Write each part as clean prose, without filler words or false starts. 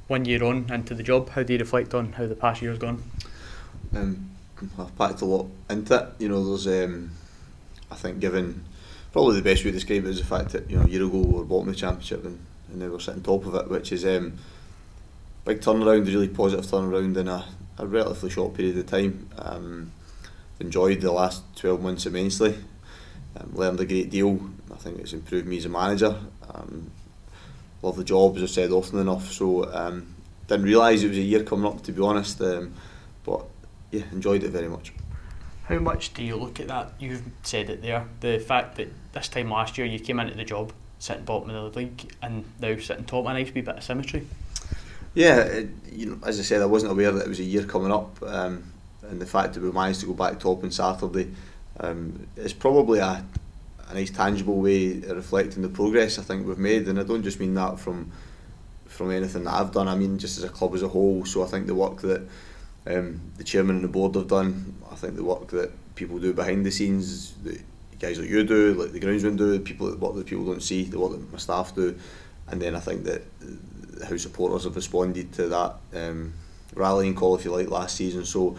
1 year on into the job, how do you reflect on how the past year's gone? I've packed a lot into it. You know, there's I think given probably the best way to describe it is the fact that, you know, a year ago we were bottom of the championship and now we're sitting top of it, which is big turnaround, a really positive turnaround in a relatively short period of time. Enjoyed the last 12 months immensely. Learned a great deal. I think it's improved me as a manager. Love the job, as I've said often enough. So didn't realise it was a year coming up, to be honest. But yeah, enjoyed it very much. How much do you look at that? You've said it there. The fact that this time last year you came into the job sitting bottom of the league and now sitting top, a nice wee bit of symmetry. Yeah, you know, as I said, I wasn't aware that it was a year coming up, and the fact that we managed to go back top on Saturday is probably a nice tangible way of reflecting the progress I think we've made. And I don't just mean that from anything that I've done, I mean just as a club as a whole. So I think the work that the chairman and the board have done, I think the work that people do behind the scenes, the guys like you do, like the groundsmen do, the work that people don't see, the work that my staff do, and then I think that how supporters have responded to that rallying call, if you like, last season. So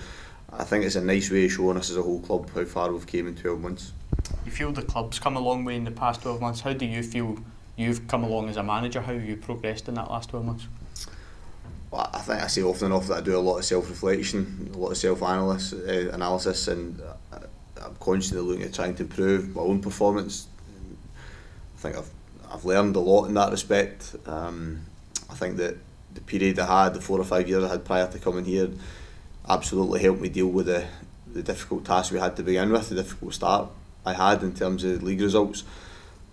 I think it's a nice way of showing us as a whole club how far we've came in 12 months. You feel the club's come a long way in the past 12 months. How do you feel you've come along as a manager? How have you progressed in that last 12 months? Well, I think I say often enough that I do a lot of self-reflection, a lot of self-analysis, and I'm constantly looking at trying to improve my own performance. I think I've learned a lot in that respect. I think that the period I had, the 4 or 5 years I had prior to coming here, absolutely helped me deal with the difficult task we had to begin with, the difficult start I had in terms of league results.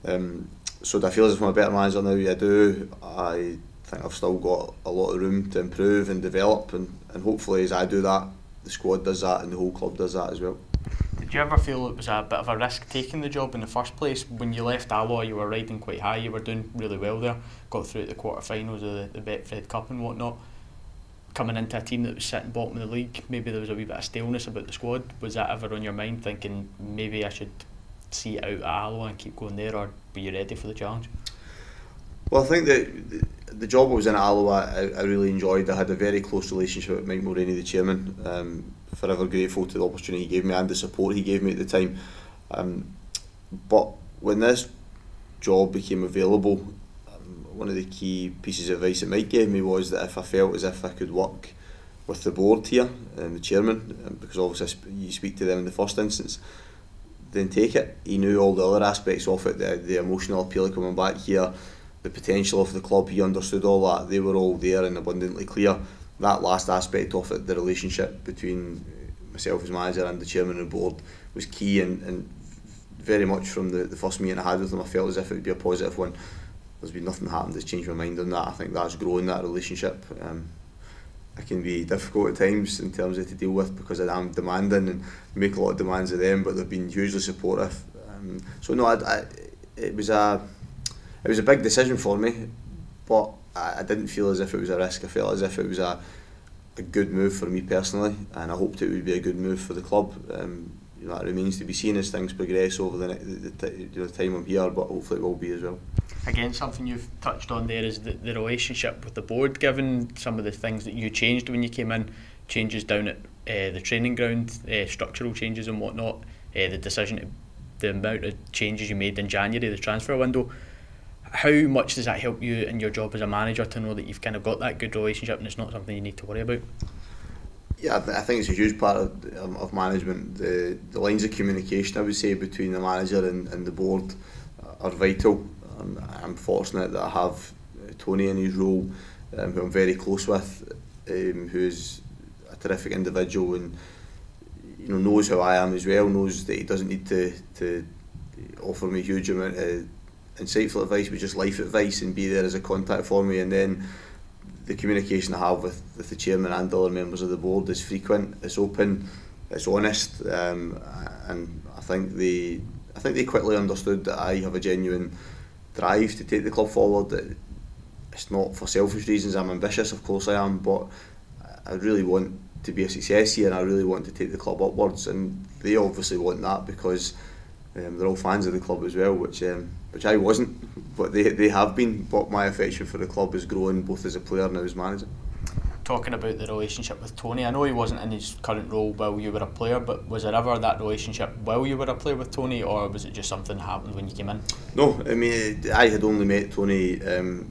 So do I feel as if I'm a better manager now? Yeah, I do. I think I've still got a lot of room to improve and develop, and hopefully as I do that, the squad does that and the whole club does that as well. Did you ever feel it was a bit of a risk taking the job in the first place? When you left Alloa, you were riding quite high, you were doing really well there, got through to the quarter-finals of the Betfred Cup and whatnot. Coming into a team that was sitting bottom of the league, maybe there was a wee bit of staleness about the squad. Was that ever on your mind, thinking maybe I should see it out at Alloa and keep going there, or were you ready for the challenge? Well, I think that the job I was in at Alloa I really enjoyed. I had a very close relationship with Mike Mulroney, the chairman. Forever grateful to the opportunity he gave me and the support he gave me at the time. But when this job became available, one of the key pieces of advice that Mike gave me was that if I felt as if I could work with the board here and the chairman, because obviously you speak to them in the first instance, then take it. He knew all the other aspects of it, the emotional appeal of coming back here, the potential of the club. He understood all that. They were all there and abundantly clear. That last aspect of it, the relationship between myself as manager and the chairman and the board, was key, and very much from the first meeting I had with him, I felt as if it would be a positive one. There's been nothing happened that's changed my mind on that. I think that's grown, that relationship. It can be difficult at times in terms of to deal with, because I am demanding and make a lot of demands of them, but they've been hugely supportive. So no, it was a big decision for me, but I didn't feel as if it was a risk. I felt as if it was a good move for me personally, and I hoped it would be a good move for the club. You know, that remains to be seen as things progress over the time I'm here, but hopefully it will be as well. Again, something you've touched on there is the relationship with the board. Given some of the things that you changed when you came in, changes down at the training ground, structural changes and whatnot, the decision, the amount of changes you made in January, the transfer window, how much does that help you in your job as a manager to know that you've kind of got that good relationship and it's not something you need to worry about? Yeah, I think it's a huge part of management. The lines of communication, I would say, between the manager and the board are vital. I'm fortunate that I have Tony in his role, who I'm very close with, who's a terrific individual and, you know, knows how I am as well, knows that he doesn't need to offer me a huge amount of insightful advice, but just life advice, and be there as a contact for me. And then the communication I have with the chairman and other members of the board is frequent, it's open, it's honest, and I think they quickly understood that I have a genuine drive to take the club forward. That it's not for selfish reasons. I'm ambitious, of course I am, but I really want to be a success here, and I really want to take the club upwards, and they obviously want that because they're all fans of the club as well, which I wasn't but they have been. But my affection for the club has grown both as a player and now as manager. Talking about the relationship with Tony, I know he wasn't in his current role while you were a player, but was there ever that relationship while you were a player with Tony, or was it just something that happened when you came in? No, I mean, I had only met Tony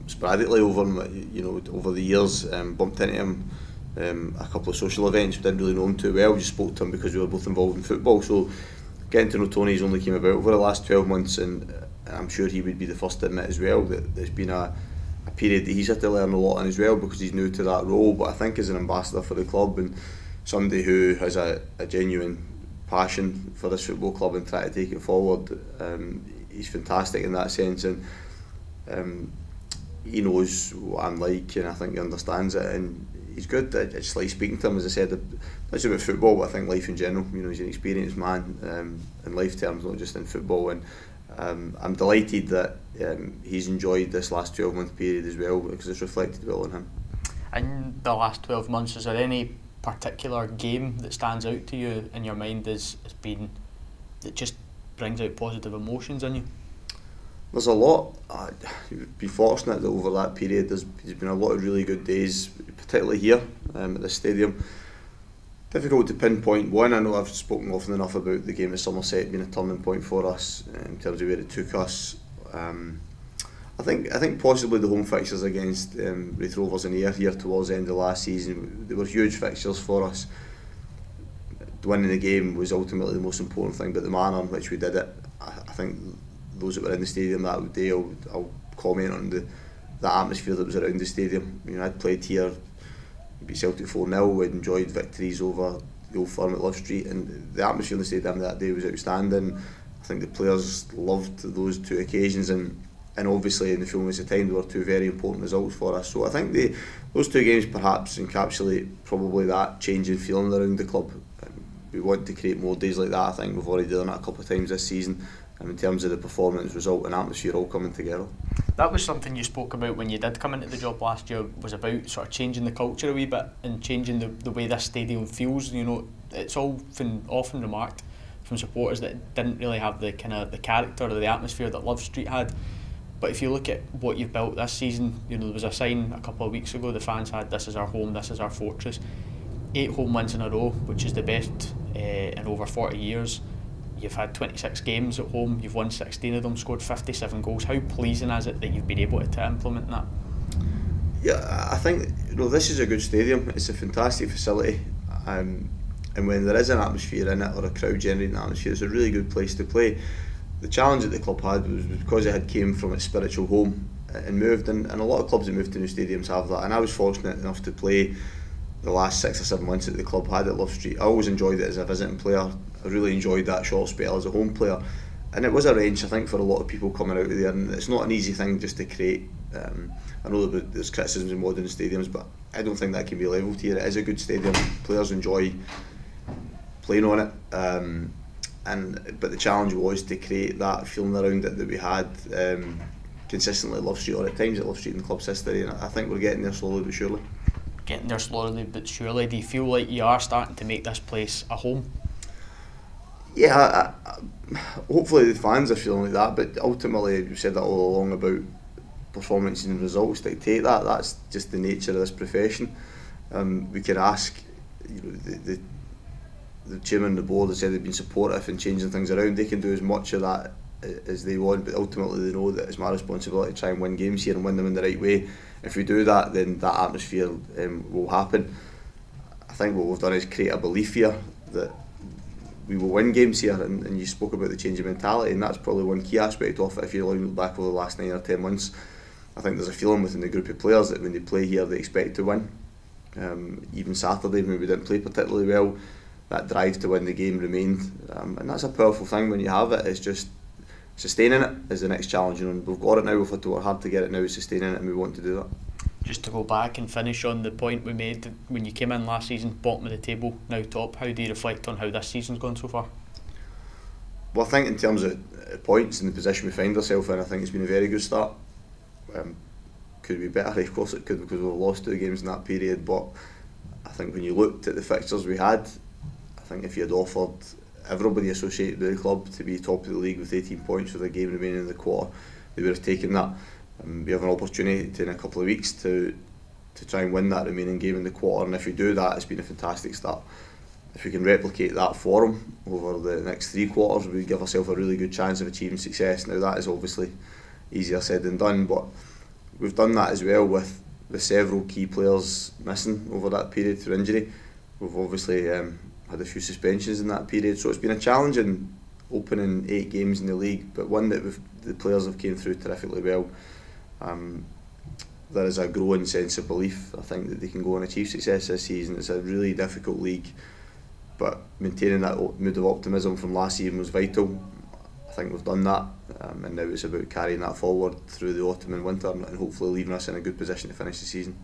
sporadically over the years. Bumped into him a couple of social events. Didn't really know him too well. Just spoke to him because we were both involved in football. So getting to know Tony's only came about over the last 12 months, and I'm sure he would be the first to admit as well that there's been a period that he's had to learn a lot in as well, because he's new to that role. But I think as an ambassador for the club and somebody who has a genuine passion for this football club and try to take it forward, he's fantastic in that sense, and he knows what I'm like, and I think he understands it, and he's good. I just like speaking to him, as I said, not just about football, but I think life in general. You know, he's an experienced man in life terms, not just in football, and I'm delighted that he's enjoyed this last 12-month period as well, because it's reflected well on him. In the last 12 months, is there any particular game that stands out to you in your mind as being that just brings out positive emotions in you? There's a lot. I've been fortunate that over that period there's been a lot of really good days, particularly here at this stadium. Difficult to pinpoint one. I know I've spoken often enough about the game at Somerset being a turning point for us in terms of where it took us. I think possibly the home fixtures against Wraith Rovers and Ayr here towards the end of last season, they were huge fixtures for us. Winning the game was ultimately the most important thing, but the manner in which we did it, I think those that were in the stadium that day, I'll comment on the atmosphere that was around the stadium. You know, I'd played here, beat Celtic 4-0, we'd enjoyed victories over the Old Firm at Love Street, and the atmosphere in the stadium that day was outstanding. I think the players loved those two occasions, and obviously in the fullness of time they were two very important results for us. So I think those two games perhaps encapsulate probably that change in feeling around the club. We want to create more days like that. I think we've already done it a couple of times this season, and in terms of the performance, result and atmosphere all coming together. That was something you spoke about when you did come into the job last year, was about sort of changing the culture a wee bit and changing the way this stadium feels. You know, it's often remarked from supporters that it didn't really have the character or the atmosphere that Love Street had. But if you look at what you've built this season, you know, there was a sign a couple of weeks ago, the fans had "This is our home, this is our fortress." 8 home wins in a row, which is the best in over 40 years. You've had 26 games at home, you've won 16 of them, scored 57 goals. How pleasing is it that you've been able to implement that? Yeah, I think, you know, this is a good stadium. It's a fantastic facility, and when there is an atmosphere in it, or a crowd generating atmosphere, it's a really good place to play. The challenge that the club had was because it had came from its spiritual home and moved, and a lot of clubs that moved to new stadiums have that, and I was fortunate enough to play the last 6 or 7 months that the club had at Love Street. I always enjoyed it as a visiting player. I really enjoyed that short spell as a home player, and it was a range, I think, for a lot of people coming out of there, and it's not an easy thing just to create. I know that there's criticisms in modern stadiums, but I don't think that can be levelled here. It is a good stadium, players enjoy playing on it, but the challenge was to create that feeling around it that we had consistently at Love Street, or at times at Love Street in the club's history, and I think we're getting there slowly but surely. Getting there slowly but surely. Do you feel like you are starting to make this place a home? Yeah, hopefully the fans are feeling like that, but ultimately, we've said that all along about performances and results dictate that. That's just the nature of this profession. We could ask, you know, the chairman and the board have said they've been supportive in changing things around. They can do as much of that as they want, but ultimately they know that it's my responsibility to try and win games here and win them in the right way. If we do that, then that atmosphere will happen. I think what we've done is create a belief here that we will win games here, and you spoke about the change of mentality, and that's probably one key aspect of it. If you look back over the last 9 or 10 months, I think there's a feeling within the group of players that when they play here they expect to win. Even Saturday when we didn't play particularly well, that drive to win the game remained, and that's a powerful thing when you have it. It's just sustaining it is the next challenge, and we've got it now. We've had to work hard to get it now, sustaining it, and we want to do that. Just to go back and finish on the point we made when you came in last season, bottom of the table, now top, how do you reflect on how this season's gone so far? Well, I think in terms of points and the position we find ourselves in, I think it's been a very good start. Could be better, of course it could, because we've lost 2 games in that period, but I think when you looked at the fixtures we had, I think if you had offered everybody associated with the club to be top of the league with 18 points with a game remaining in the quarter, they would have taken that. We have an opportunity in a couple of weeks to try and win that remaining game in the quarter, and if we do that, it's been a fantastic start. If we can replicate that form over the next 3 quarters, we give ourselves a really good chance of achieving success. Now that is obviously easier said than done, but we've done that as well with several key players missing over that period through injury. We've obviously had a few suspensions in that period, so it's been a challenging opening 8 games in the league, but one that the players have came through terrifically well. There is a growing sense of belief, I think, that they can go and achieve success this season. It's a really difficult league, but maintaining that mood of optimism from last season was vital. I think we've done that, and now it's about carrying that forward through the autumn and winter and hopefully leaving us in a good position to finish the season.